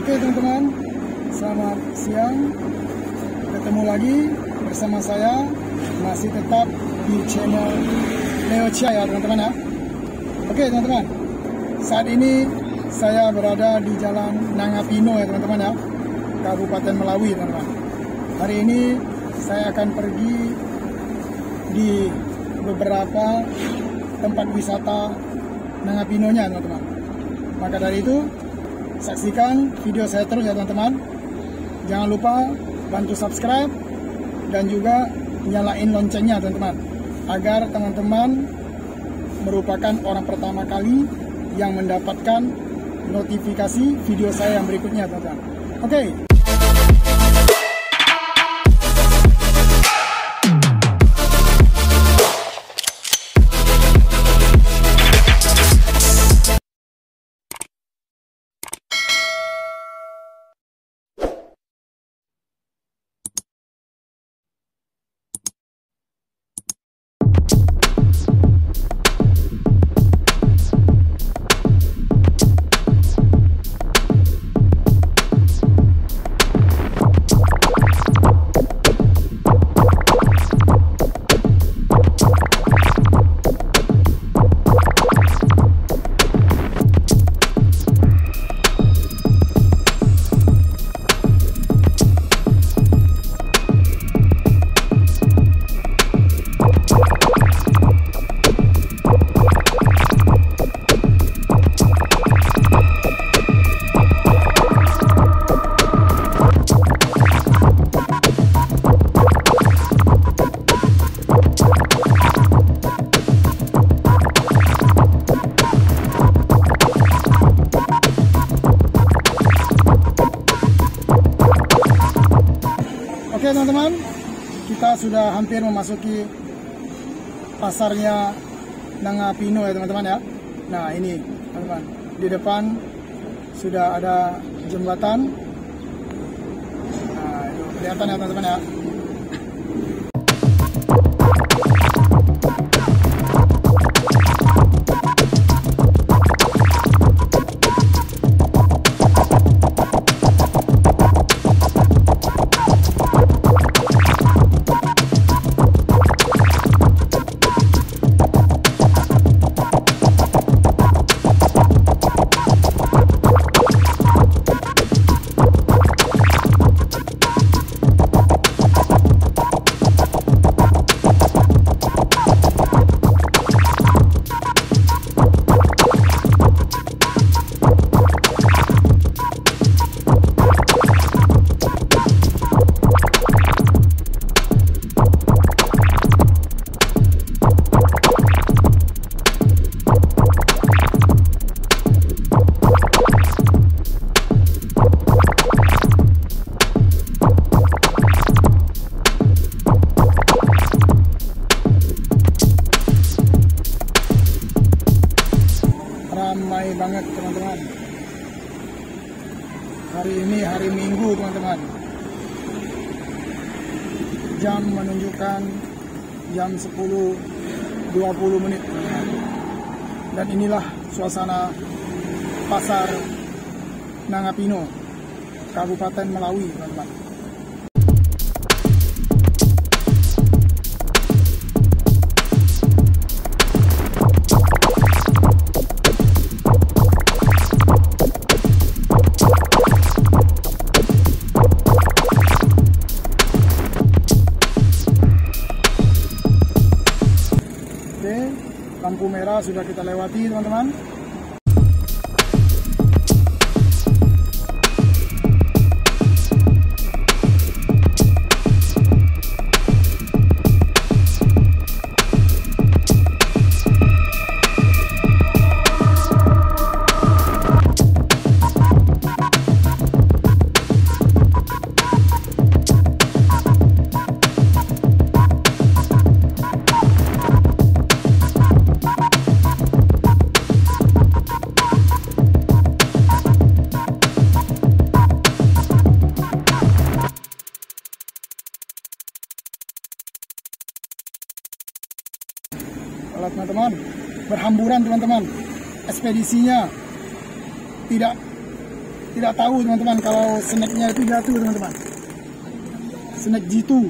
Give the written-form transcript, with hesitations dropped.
Oke teman-teman, selamat siang. Ketemu lagi bersama saya, masih tetap di channel Leo Chia ya teman-teman ya. Oke teman-teman, saat ini saya berada di Jalan Nangapino ya teman-teman ya, Kabupaten Melawi teman-teman. Hari ini saya akan pergi di beberapa tempat wisata Nangapinonya teman-teman. Maka dari itu, saksikan video saya terus ya teman-teman. Jangan lupa bantu subscribe dan juga nyalain loncengnya teman-teman, agar teman-teman merupakan orang pertama kali yang mendapatkan notifikasi video saya yang berikutnya teman-teman. Oke. Oke teman-teman, kita sudah hampir memasuki pasarnya Nangapino ya teman-teman ya. Nah ini teman-teman, di depan sudah ada jembatan. Nah itu kelihatan ya teman-teman ya. Ramai banget teman-teman. Hari ini hari Minggu teman-teman. Jam menunjukkan jam 10.20 menit teman-teman. Dan inilah suasana pasar Nangapino, Kabupaten Melawi teman-teman. Lampu merah sudah kita lewati teman-teman. Kalau teman-teman berhamburan teman-teman, ekspedisinya tidak tidak tahu teman-teman kalau snacknya itu jatuh teman-teman. Snack G2.